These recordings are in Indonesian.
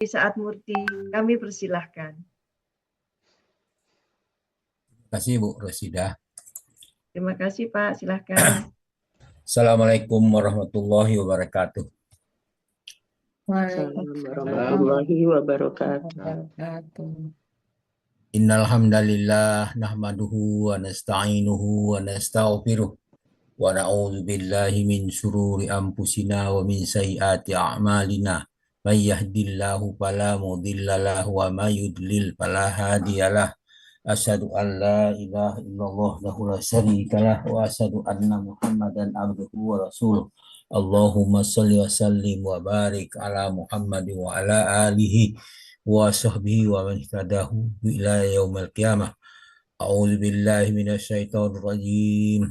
Saat Murti, kami persilahkan. Terima kasih Bu Rosidah. Terima kasih Pak, silahkan. Assalamualaikum warahmatullahi wabarakatuh. Waalaikumsalam warahmatullahi wabarakatuh. Innal hamdalillah nahmaduhu wa nasta'inuhu wa nastaghfiruh wa na'udzu billahi min shururi anfusina wa min sayyiati a'malina. May yahdihillahu fala mudilla lahu wa may yudlil fala hadiyalah. Asyhadu an la ilaha illallah wahdahu la syarikalah wa asyhadu anna Muhammadan abduhu wa rasuluh. Allahumma shalli wa sallim wa barik ala Muhammad wa ala alihi wa sahbihi wa man ihtadahu ila yaumil qiyamah. A'udzu billahi minasyaitonir rajim.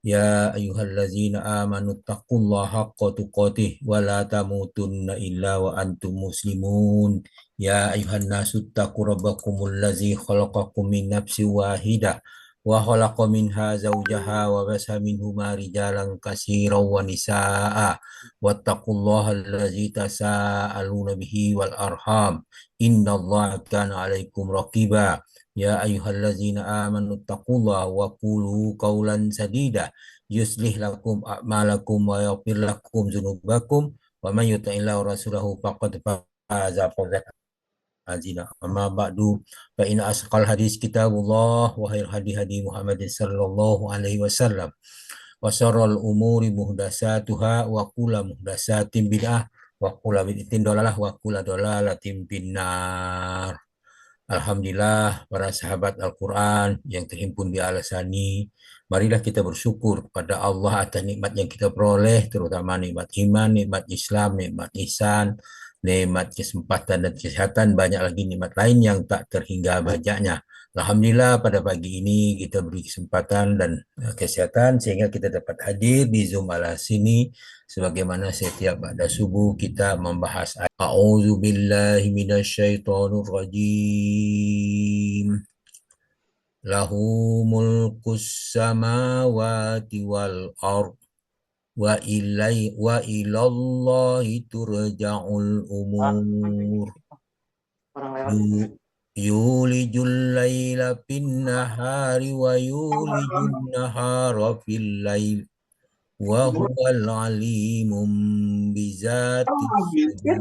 Ya ayyuhallazina amanu taqullaha haqqa tuqatih wa la tamutunna illa wa antum muslimun. Ya ayyuhan nasu taqu rabbakumul ladzi khalaqakum min nafsin wahidah wa khalaqa minha zawjaha wa basa minhuma rijalan katsiran wa nisaa wattaqullaha alladzi tasaaluna bihi wal arham innallaha kana 'alaikum raqiba. Ya ayyuhallazina amanu taqullaha wa qulu qawlan sadida yuslih lakum a'malakum wa yaghfir lakum dzunubakum wa man yuti'illaha wa rasulahu faqad faza fawzan azima. Amma ba'du fa inna asqal hadis kitabullah wa khairul hadi hadi Muhammadin sallallahu alaihi wasallam wa syarrul umuri muhdatsatuha wa kullu muhdatsatin bid'ah wa kullu bid'atin dhalalah wa kullu dhalalatin finnar. Alhamdulillah para sahabat Al-Quran yang terhimpun di Al-Asani, marilah kita bersyukur kepada Allah atas nikmat yang kita peroleh, terutama nikmat iman, nikmat Islam, nikmat ihsan, nikmat kesempatan dan kesehatan, banyak lagi nikmat lain yang tak terhingga banyaknya. Alhamdulillah pada pagi ini kita beri kesempatan dan kesehatan sehingga kita dapat hadir di Zoom Al-Asani sebagaimana setiap pada subuh kita membahas A'udzu billahi minasyaitonir rajim. Lahu mulkus samawati wal ard wa ilallahi turja'ul umur. Yulijul laila fin nahari wa yulijun nahara fil lail wa huwal alimum bizati sudur.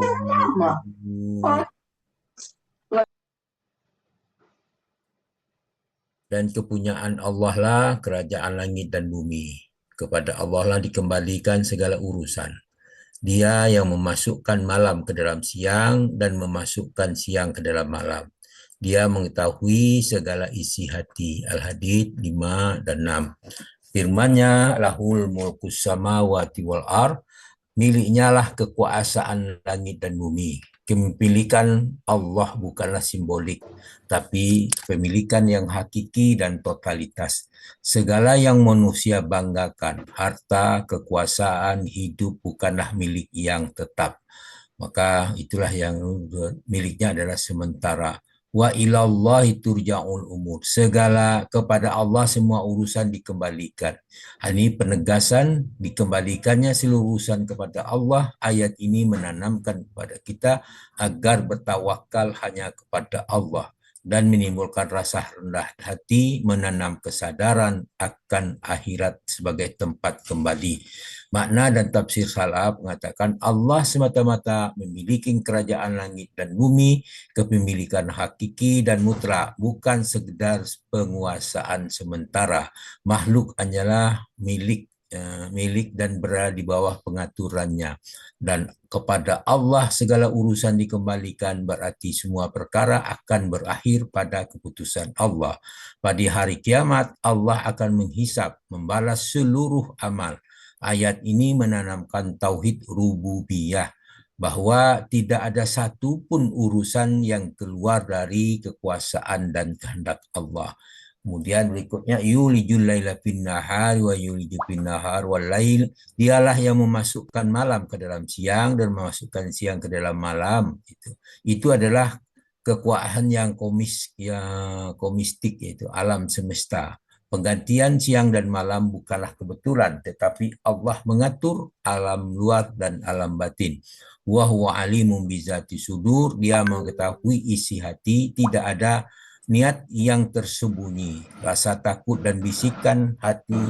Dan kepunyaan Allah lah kerajaan langit dan bumi. Kepada Allah lah dikembalikan segala urusan. Dia yang memasukkan malam ke dalam siang dan memasukkan siang ke dalam malam. Dia mengetahui segala isi hati. Al-Hadid 5 dan 6. Firman-Nya, lahul mulkus samawati wal ard, miliknya lah kekuasaan langit dan bumi. Kepemilikan Allah bukanlah simbolik, tapi pemilikan yang hakiki dan totalitas. Segala yang manusia banggakan, harta, kekuasaan, hidup bukanlah milik yang tetap. Maka itulah yang miliknya adalah sementara. Wa ilallahi turja'ul umur. Segala kepada Allah semua urusan dikembalikan. Ini penegasan dikembalikannya seluruh urusan kepada Allah. Ayat ini menanamkan kepada kita agar bertawakal hanya kepada Allah dan menimbulkan rasa rendah hati, menanam kesadaran akan akhirat sebagai tempat kembali. Makna dan tafsir salaf mengatakan Allah semata-mata memiliki kerajaan langit dan bumi, kepemilikan hakiki dan mutlak, bukan sekedar penguasaan sementara. Makhluk hanyalah milik dan berada di bawah pengaturannya. Dan kepada Allah segala urusan dikembalikan, berarti semua perkara akan berakhir pada keputusan Allah. Pada hari kiamat Allah akan menghisap, membalas seluruh amal. Ayat ini menanamkan tauhid rububiyah, bahwa tidak ada satu pun urusan yang keluar dari kekuasaan dan kehendak Allah. Kemudian berikutnya yulijul laila fin nahari wa yulijul fin nahar wal lail, dialah yang memasukkan malam ke dalam siang dan memasukkan siang ke dalam malam. Itu adalah kekuasaan yang komistik, yaitu alam semesta. Penggantian siang dan malam bukanlah kebetulan, tetapi Allah mengatur alam luar dan alam batin. wa huwa alimun bizati sudur, dia mengetahui isi hati, tidak ada niat yang tersembunyi, rasa takut dan bisikan hati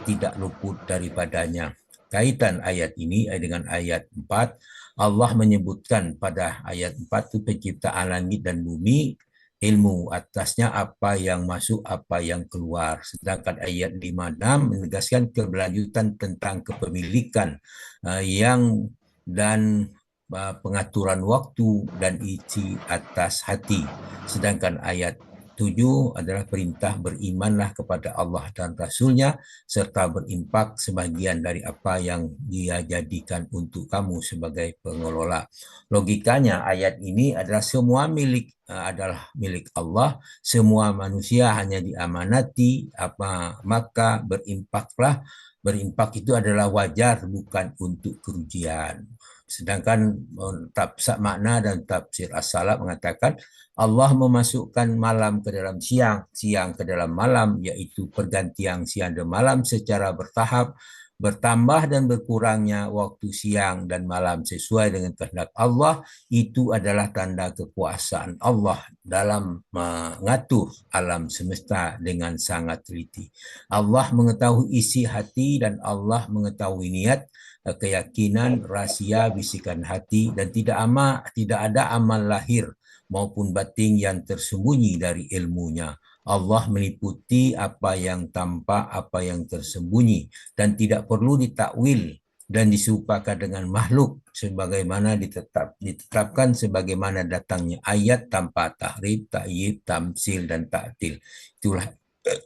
tidak luput daripadanya. Kaitan ayat ini dengan ayat 4, Allah menyebutkan pada ayat 4 itu penciptaan langit dan bumi, ilmu atasnya apa yang masuk, apa yang keluar. Sedangkan ayat 5-6 menegaskan keberlanjutan tentang kepemilikan yang dan pengaturan waktu dan isi atas hati. Sedangkan ayat 7 adalah perintah berimanlah kepada Allah dan Rasul-Nya serta berimpak sebagian dari apa yang Dia jadikan untuk kamu sebagai pengelola. Logikanya ayat ini adalah semua adalah milik Allah, semua manusia hanya diamanati, maka berimpaklah. Berimpak itu adalah wajar, bukan untuk kerugian. Sedangkan makna dan tafsir as-salaf mengatakan Allah memasukkan malam ke dalam siang, siang ke dalam malam, yaitu pergantian siang dan malam secara bertahap, bertambah dan berkurangnya waktu siang dan malam sesuai dengan kehendak Allah. Itu adalah tanda kekuasaan Allah dalam mengatur alam semesta dengan sangat teliti. Allah mengetahui isi hati dan Allah mengetahui niat, keyakinan, rahasia, bisikan hati, dan tidak ada amal lahir maupun batin yang tersembunyi dari ilmunya. Allah meliputi apa yang tampak, apa yang tersembunyi, dan tidak perlu ditakwil dan diserupakan dengan makhluk sebagaimana ditetapkan sebagaimana datangnya ayat tanpa tahrif, ta'yid, tamsil, dan ta'til. Itulah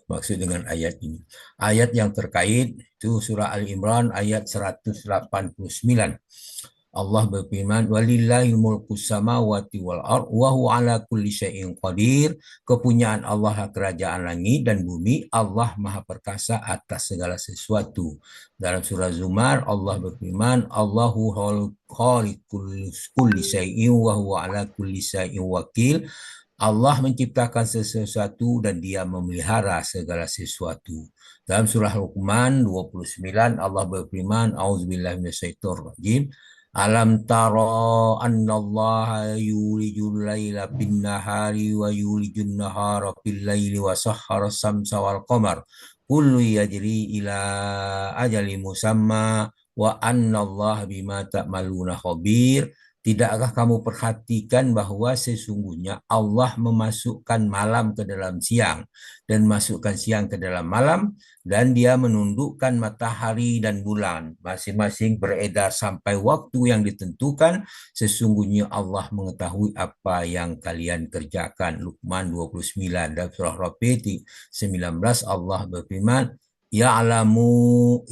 maksud dengan ayat ini. Ayat yang terkait itu surah Al-Imran ayat 189. Allah berfirman, walillahil mulku samawati wal ard wa huwa ala kulli syai'in qadir. Kepunyaan Allah kerajaan langit dan bumi, Allah Maha perkasa atas segala sesuatu. Dalam surah Zumar Allah berfirman, Allahu khaliqul kulli syai'in wa huwa ala kulli syai'in wakil. Allah menciptakan sesuatu dan Dia memelihara segala sesuatu. Dalam surah Luqman 29 Allah berfirman, auzubillahi minasyaitonir rajim. Alam tara annallaha yulijul laila bin nahari wa yulijun nahara fil laili wa sahhara samsa wal qamar kullu yajri ila ajali musamma wa annallaha bima ta'maluna khabir. Tidakkah kamu perhatikan bahwa sesungguhnya Allah memasukkan malam ke dalam siang dan masukkan siang ke dalam malam, dan Dia menundukkan matahari dan bulan masing-masing beredar sampai waktu yang ditentukan. Sesungguhnya Allah mengetahui apa yang kalian kerjakan. Luqman 29. Dan surah Rafi 19 Allah berfirman, ya'lamu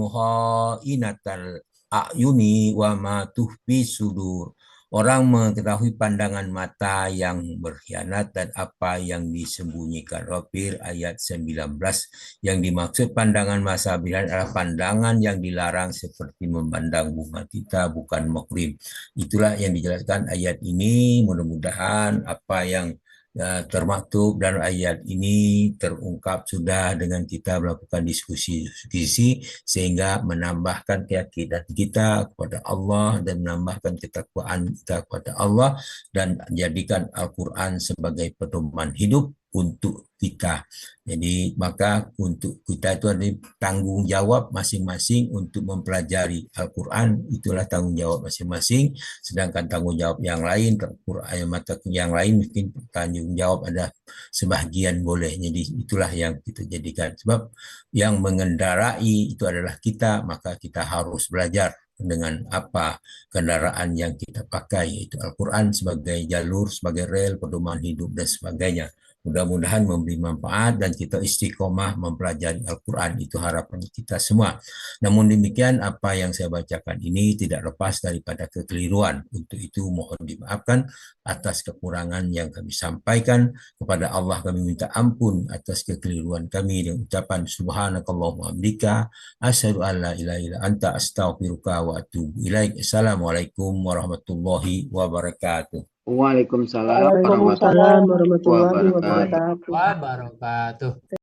kha'inatal a'yuni wa ma tuhfi sudur. Orang mengetahui pandangan mata yang berkhianat dan apa yang disembunyikan. Rafir ayat 19. Yang dimaksud pandangan masa bilan adalah pandangan yang dilarang seperti memandang bunga tita, bukan muhrim. Itulah yang dijelaskan ayat ini. Mudah-mudahan apa yang termaktub dalam ayat ini terungkap sudah dengan kita melakukan diskusi sehingga menambahkan keyakinan kita kepada Allah dan menambahkan ketakwaan kita kepada Allah dan jadikan Al-Quran sebagai pedoman hidup untuk kita. Jadi maka untuk kita itu ada tanggung jawab masing-masing untuk mempelajari Al-Quran, itulah tanggung jawab masing-masing. Sedangkan tanggung jawab yang lain, mata yang lain mungkin tanggung jawab ada sebahagian boleh. Jadi itulah yang kita jadikan. Sebab yang mengendarai itu adalah kita, maka kita harus belajar dengan apa kendaraan yang kita pakai, yaitu Al-Quran sebagai jalur, sebagai rel, pedoman hidup dan sebagainya. Mudah-mudahan memberi manfaat dan kita istiqomah mempelajari Al-Quran. Itu harapan kita semua. Namun demikian apa yang saya bacakan ini tidak lepas daripada kekeliruan. Untuk itu mohon dimaafkan atas kekurangan yang kami sampaikan. Kepada Allah kami minta ampun atas kekeliruan kami dengan ucapan subhanakallahumma hamdika asyhadu an la ilaha illa anta astaghfiruka wa atubu ilaik. Assalamualaikum warahmatullahi wabarakatuh. Waalaikumsalam warahmatullahi wabarakatuh. Wabarakatuh.